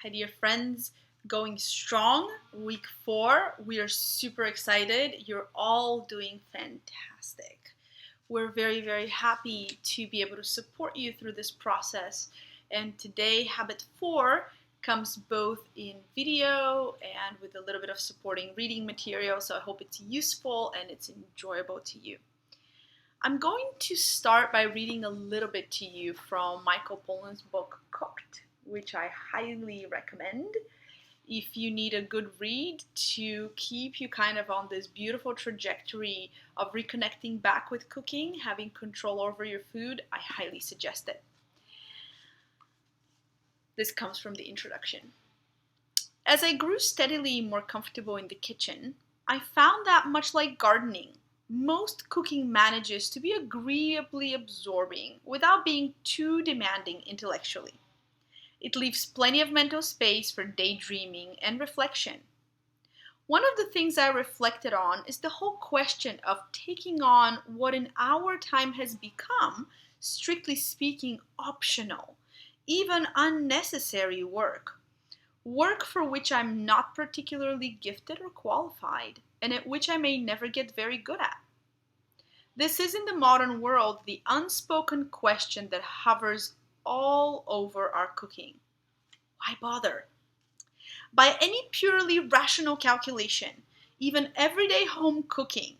Hi, dear friends. Going strong, week 4. We are super excited. You're all doing fantastic. We're very, very happy to be able to support you through this process. And today, habit 4 comes both in video and with a little bit of supporting reading material. So I hope it's useful and it's enjoyable to you. I'm going to start by reading a little bit to you from Michael Pollan's book, Cooked, which I highly recommend if you need a good read to keep you kind of on this beautiful trajectory of reconnecting back with cooking, having control over your food. I highly suggest it. This comes from the introduction. As I grew steadily more comfortable in the kitchen, I found that much like gardening, most cooking manages to be agreeably absorbing without being too demanding intellectually. It leaves plenty of mental space for daydreaming and reflection. One of the things I reflected on is the whole question of taking on what in our time has become, strictly speaking, optional, even unnecessary work. Work for which I'm not particularly gifted or qualified, and at which I may never get very good at. This is in the modern world the unspoken question that hovers all over our cooking. Why bother? By any purely rational calculation, even everyday home cooking,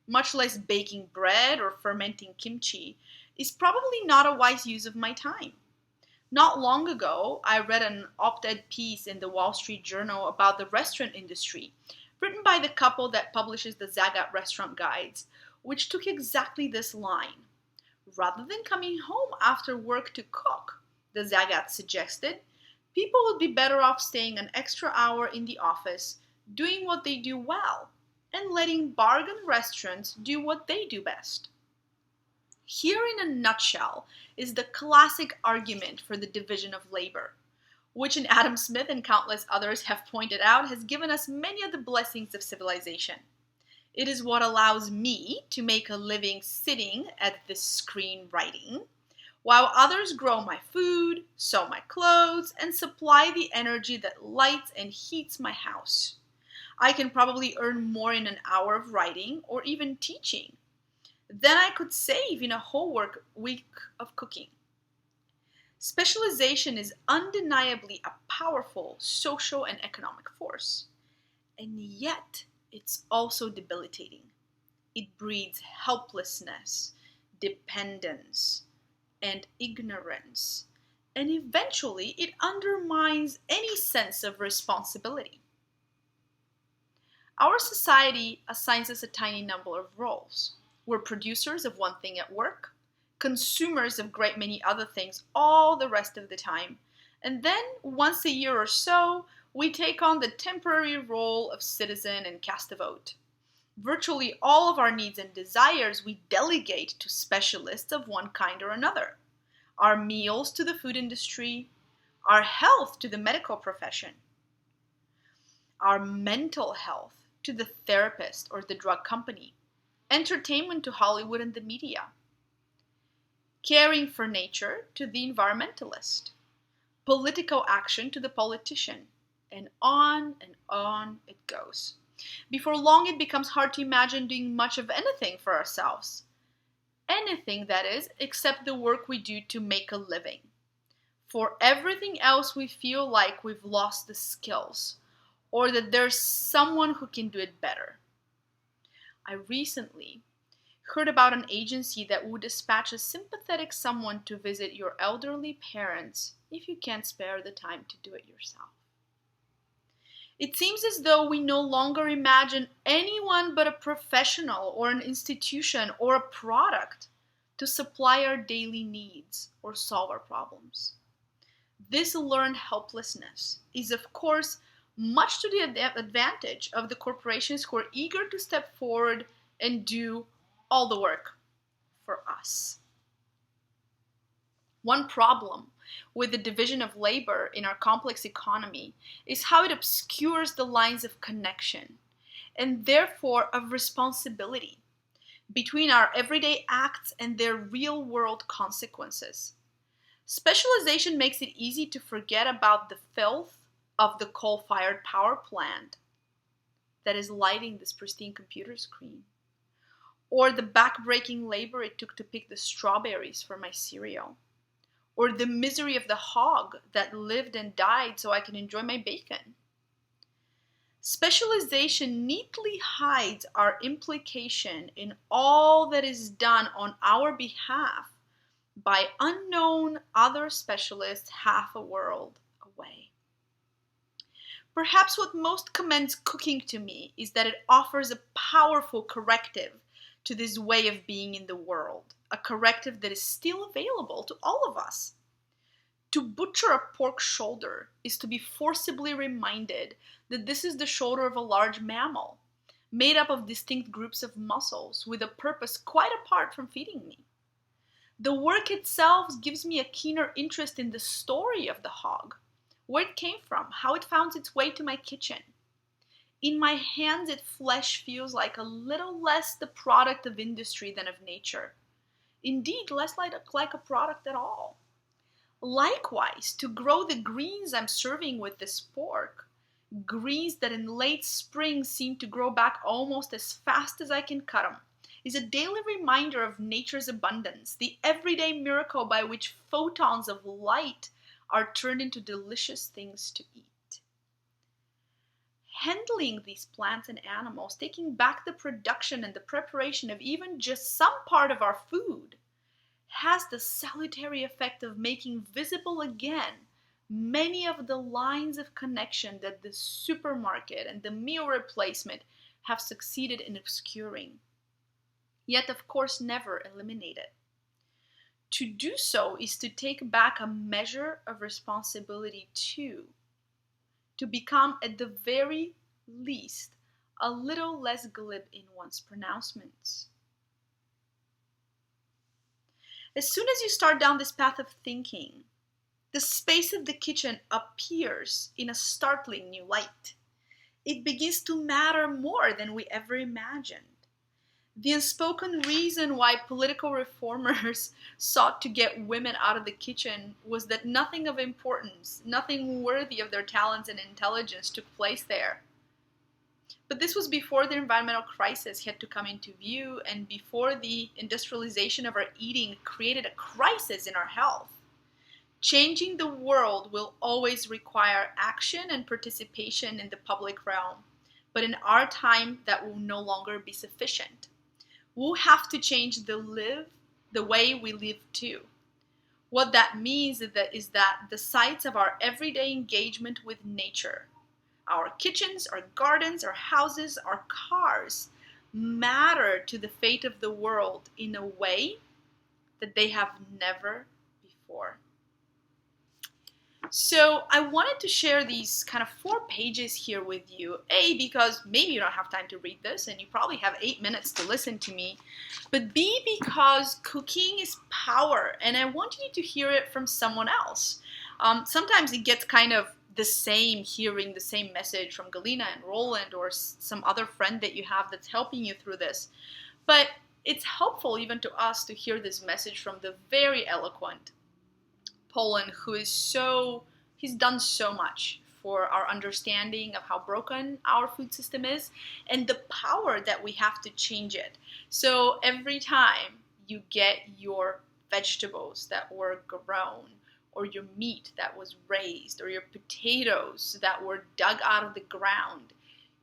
much less baking bread or fermenting kimchi, is probably not a wise use of my time. Not long ago, I read an op-ed piece in the Wall Street Journal about the restaurant industry, written by the couple that publishes the Zagat restaurant guides, which took exactly this line. Rather than coming home after work to cook, the Zagats suggested, people would be better off staying an extra hour in the office, doing what they do well, and letting bargain restaurants do what they do best. Here in a nutshell is the classic argument for the division of labor, which in Adam Smith and countless others have pointed out has given us many of the blessings of civilization. It is what allows me to make a living sitting at this screen writing, while others grow my food, sew my clothes, and supply the energy that lights and heats my house. I can probably earn more in an hour of writing or even teaching than I could save in a whole work week of cooking. Specialization is undeniably a powerful social and economic force, and yet it's also debilitating. It breeds helplessness, dependence, and ignorance, and eventually it undermines any sense of responsibility. Our society assigns us a tiny number of roles. We're producers of one thing at work, consumers of a great many other things all the rest of the time, and then once a year or so, we take on the temporary role of citizen and cast a vote. Virtually all of our needs and desires we delegate to specialists of one kind or another. Our meals to the food industry, our health to the medical profession, our mental health to the therapist or the drug company, entertainment to Hollywood and the media, caring for nature to the environmentalist, political action to the politician, and on it goes. Before long, it becomes hard to imagine doing much of anything for ourselves. Anything, that is, except the work we do to make a living. For everything else, we feel like we've lost the skills, or that there's someone who can do it better. I recently heard about an agency that would dispatch a sympathetic someone to visit your elderly parents if you can't spare the time to do it yourself. It seems as though we no longer imagine anyone but a professional or an institution or a product to supply our daily needs or solve our problems. This learned helplessness is, of course, much to the advantage of the corporations who are eager to step forward and do all the work for us. One problem with the division of labor in our complex economy is how it obscures the lines of connection, and therefore of responsibility, between our everyday acts and their real-world consequences. Specialization makes it easy to forget about the filth, of the coal-fired power plant that is lighting this pristine computer screen, or the back-breaking labor it took to pick the strawberries for my cereal, or the misery of the hog that lived and died so I can enjoy my bacon. Specialization neatly hides our implication in all that is done on our behalf by unknown other specialists half a world away. Perhaps what most commends cooking to me is that it offers a powerful corrective to this way of being in the world, a corrective that is still available to all of us. To butcher a pork shoulder is to be forcibly reminded that this is the shoulder of a large mammal, made up of distinct groups of muscles with a purpose quite apart from feeding me. The work itself gives me a keener interest in the story of the hog, where it came from, how it found its way to my kitchen. In my hands, its flesh feels like a little less the product of industry than of nature. Indeed, less like a product at all. Likewise, to grow the greens I'm serving with this pork, greens that in late spring seem to grow back almost as fast as I can cut them, is a daily reminder of nature's abundance, the everyday miracle by which photons of light are turned into delicious things to eat. Handling these plants and animals, taking back the production and the preparation of even just some part of our food, has the salutary effect of making visible again many of the lines of connection that the supermarket and the meal replacement have succeeded in obscuring, yet of course never eliminated. To do so is to take back a measure of responsibility too, to become at the very least a little less glib in one's pronouncements. As soon as you start down this path of thinking, the space of the kitchen appears in a startling new light. It begins to matter more than we ever imagined. The unspoken reason why political reformers sought to get women out of the kitchen was that nothing of importance, nothing worthy of their talents and intelligence took place there. But this was before the environmental crisis had to come into view and before the industrialization of our eating created a crisis in our health. Changing the world will always require action and participation in the public realm, but in our time that will no longer be sufficient. We'll have to change the way we live too. What that means is that the sites of our everyday engagement with nature, our kitchens, our gardens, our houses, our cars, matter to the fate of the world in a way that they have never before. So I wanted to share these kind of 4 pages here with you. A, because maybe you don't have time to read this and you probably have 8 minutes to listen to me. But B, because cooking is power and I want you to hear it from someone else. Sometimes it gets kind of the same, hearing the same message from Galina and Roland or some other friend that you have that's helping you through this. But it's helpful even to us to hear this message from the very eloquent Poland, who is he's done so much for our understanding of how broken our food system is and the power that we have to change it. So every time you get your vegetables that were grown, or your meat that was raised, or your potatoes that were dug out of the ground,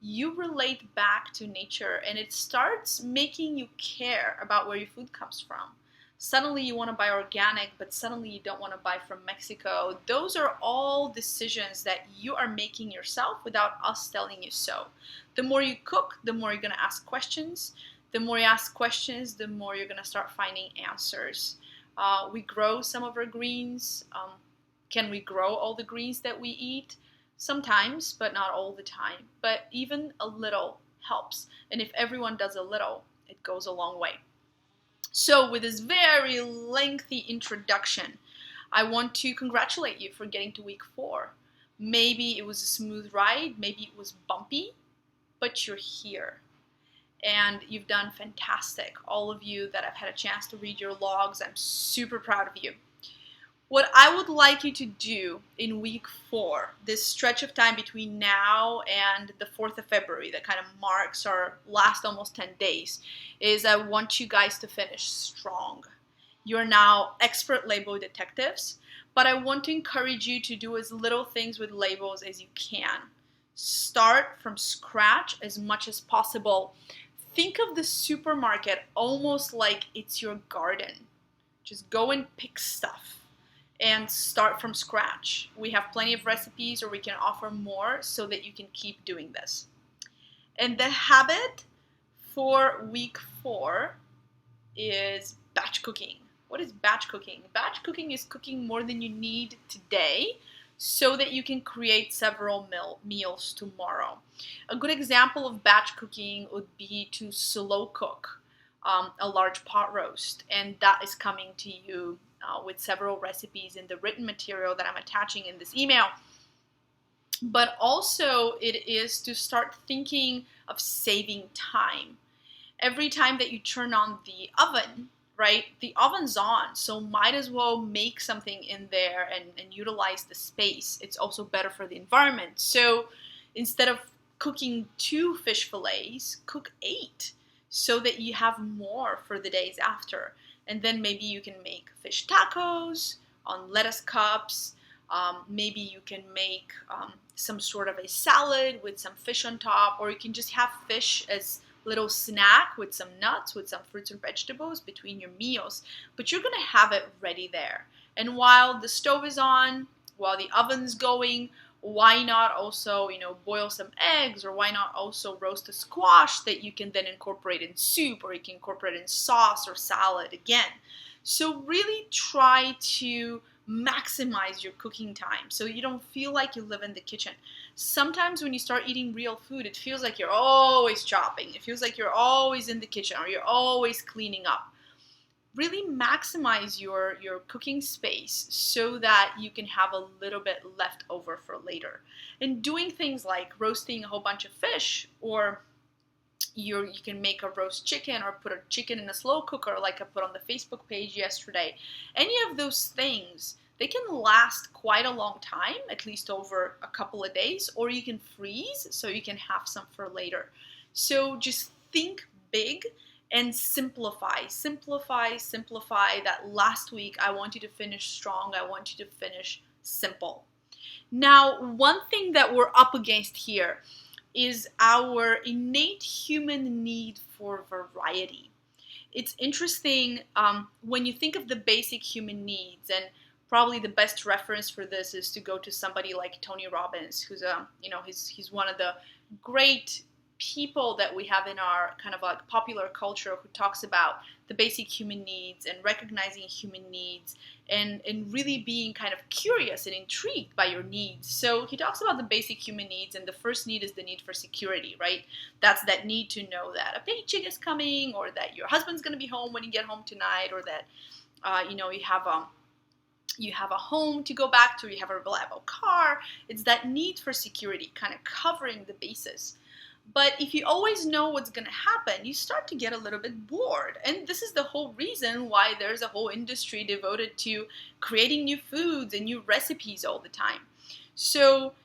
you relate back to nature and it starts making you care about where your food comes from. Suddenly you want to buy organic, but suddenly you don't want to buy from Mexico. Those are all decisions that you are making yourself without us telling you so. The more you cook, the more you're going to ask questions. The more you ask questions, the more you're going to start finding answers. We grow some of our greens. Can we grow all the greens that we eat? Sometimes, but not all the time. But even a little helps. And if everyone does a little, it goes a long way. So with this very lengthy introduction, I want to congratulate you for getting to week 4. Maybe it was a smooth ride, maybe it was bumpy, but you're here. And you've done fantastic. All of you that I've had a chance to read your logs, I'm super proud of you. What I would like you to do in week 4, this stretch of time between now and the 4th of February that kind of marks our last almost 10 days, is I want you guys to finish strong. You're now expert label detectives, but I want to encourage you to do as little things with labels as you can. Start from scratch as much as possible. Think of the supermarket almost like it's your garden. Just go and pick stuff and start from scratch. We have plenty of recipes, or we can offer more so that you can keep doing this. And the habit for week 4 is batch cooking. What is batch cooking? Batch cooking is cooking more than you need today so that you can create several meals tomorrow. A good example of batch cooking would be to slow cook a large pot roast, and that is coming to you with several recipes in the written material that I'm attaching in this email. But also it is to start thinking of saving time. Every time that you turn on the oven, right, the oven's on, so might as well make something in there and utilize the space. It's also better for the environment. So instead of cooking 2 fish fillets, cook 8 so that you have more for the days after. And then maybe you can make fish tacos on lettuce cups. Maybe you can make some sort of a salad with some fish on top, or you can just have fish as little snack with some nuts, with some fruits and vegetables between your meals. But you're gonna have it ready there. And while the stove is on, while the oven's going, why not also, boil some eggs, or why not also roast a squash that you can then incorporate in soup, or you can incorporate in sauce or salad again. So really try to maximize your cooking time so you don't feel like you live in the kitchen. Sometimes when you start eating real food, it feels like you're always chopping. It feels like you're always in the kitchen, or you're always cleaning up. Really maximize your cooking space so that you can have a little bit left over for later. And doing things like roasting a whole bunch of fish, or you can make a roast chicken, or put a chicken in a slow cooker like I put on the Facebook page yesterday. Any of those things, they can last quite a long time, at least over a couple of days, or you can freeze so you can have some for later. So just think big and simplify. That last week, I want you to finish strong. I want you to finish simple. Now, one thing that we're up against here is our innate human need for variety. It's interesting when you think of the basic human needs, and probably the best reference for this is to go to somebody like Tony Robbins, who's he's one of the great people that we have in our kind of like popular culture, who talks about the basic human needs and recognizing human needs and really being kind of curious and intrigued by your needs. So he talks about the basic human needs, and the first need is the need for security, right? That's that need to know that a paycheck is coming, or that your husband's going to be home when you get home tonight, or that you have a home to go back to, you have a reliable car. It's that need for security, kind of covering the bases. But if you always know what's going to happen, you start to get a little bit bored. And this is the whole reason why there's a whole industry devoted to creating new foods and new recipes all the time. So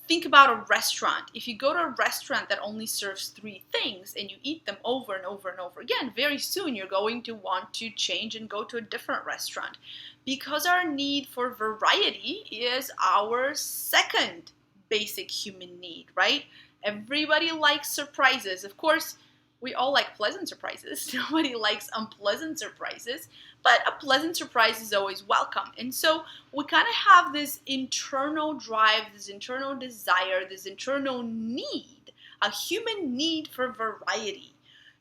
think about a restaurant. If you go to a restaurant that only serves 3 things and you eat them over and over and over again, very soon you're going to want to change and go to a different restaurant, because our need for variety is our second basic human need, right? Everybody likes surprises. Of course, we all like pleasant surprises. Nobody likes unpleasant surprises, but a pleasant surprise is always welcome. And so we kind of have this internal drive, this internal desire, this internal need, a human need for variety.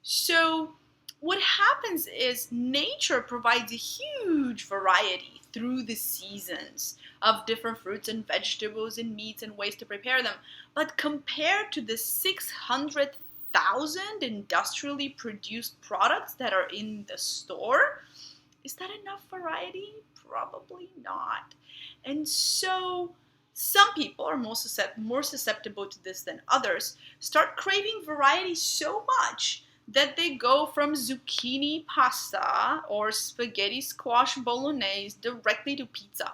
So what happens is nature provides a huge variety through the seasons of different fruits and vegetables and meats and ways to prepare them. But compared to the 600,000 industrially produced products that are in the store, is that enough variety? Probably not. And so some people are more susceptible to this than others, start craving variety so much that they go from zucchini pasta or spaghetti squash bolognese directly to pizza.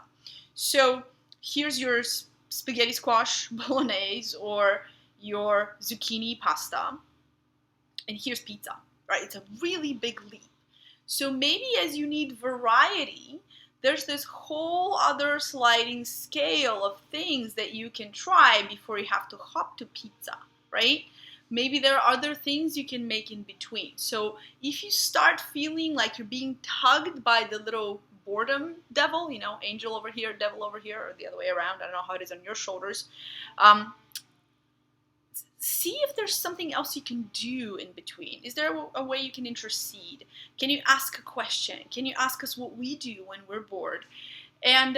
So here's your spaghetti squash bolognese or your zucchini pasta, and here's pizza, right? It's a really big leap. So maybe as you need variety, there's this whole other sliding scale of things that you can try before you have to hop to pizza, right? Maybe there are other things you can make in between. So if you start feeling like you're being tugged by the little boredom devil, angel over here, devil over here, or the other way around, I don't know how it is on your shoulders, see if there's something else you can do in between. Is there a way you can intercede? Can you ask a question? Can you ask us what we do when we're bored? And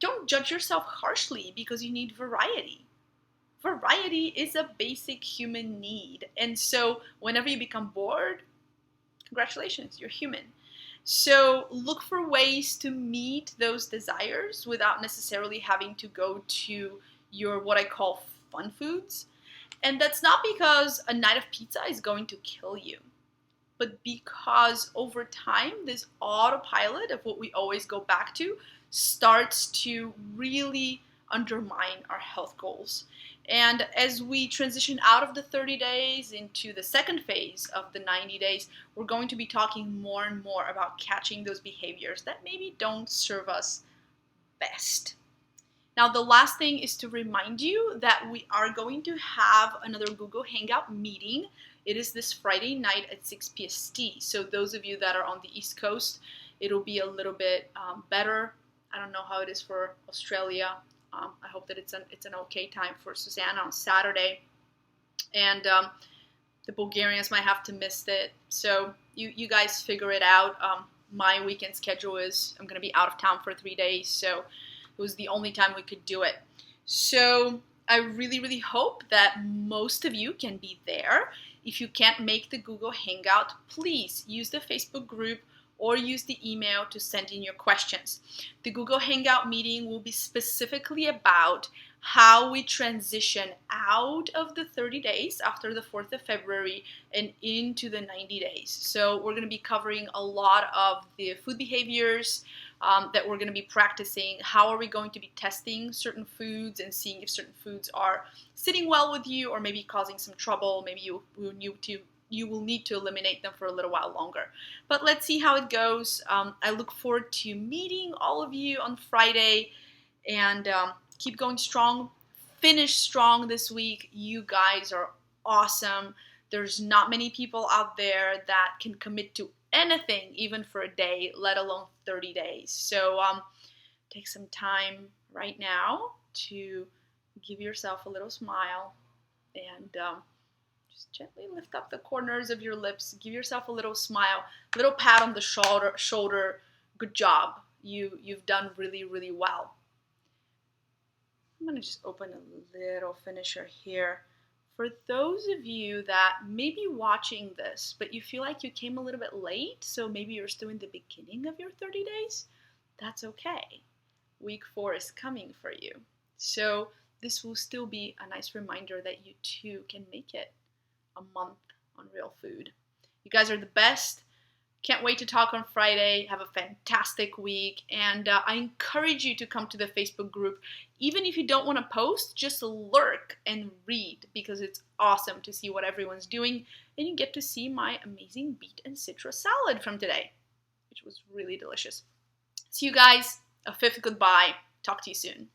don't judge yourself harshly because you need variety. Variety is a basic human need. And so whenever you become bored, congratulations, you're human. So look for ways to meet those desires without necessarily having to go to your what I call fun foods. And that's not because a night of pizza is going to kill you, but because over time, this autopilot of what we always go back to starts to really undermine our health goals. And as we transition out of the 30 days into the second phase of the 90 days, we're going to be talking more and more about catching those behaviors that maybe don't serve us best. Now, the last thing is to remind you that we are going to have another Google Hangout meeting. It is this Friday night at 6 PST. So those of you that are on the East Coast, it'll be a little bit better. I don't know how it is for Australia. I hope that it's an okay time for Susanna on Saturday. And the Bulgarians might have to miss it. So you guys figure it out. My weekend schedule is I'm going to be out of town for 3 days. So it was the only time we could do it. So I really, really hope that most of you can be there. If you can't make the Google Hangout, please use the Facebook group or use the email to send in your questions. The Google Hangout meeting will be specifically about how we transition out of the 30 days after the 4th of February and into the 90 days. So we're going to be covering a lot of the food behaviors that we're going to be practicing. How are we going to be testing certain foods and seeing if certain foods are sitting well with you or maybe causing some trouble. Maybe you will need to eliminate them for a little while longer. But let's see how it goes. I look forward to meeting all of you on Friday, and keep going strong. Finish strong this week. You guys are awesome. There's not many people out there that can commit to anything, even for a day, let alone 30 days. So take some time right now to give yourself a little smile and just gently lift up the corners of your lips. Give yourself a little smile, a little pat on the shoulder. Good job. You've done really, really well. I'm going to just open a little finisher here. For those of you that may be watching this, but you feel like you came a little bit late, so maybe you're still in the beginning of your 30 days, that's okay. Week 4 is coming for you. So this will still be a nice reminder that you too can make it a month on real food. You guys are the best. Can't wait to talk on Friday. Have a fantastic week. And I encourage you to come to the Facebook group. Even if you don't want to post, just lurk and read because it's awesome to see what everyone's doing. And you get to see my amazing beet and citrus salad from today, which was really delicious. See you guys. A fifth goodbye. Talk to you soon.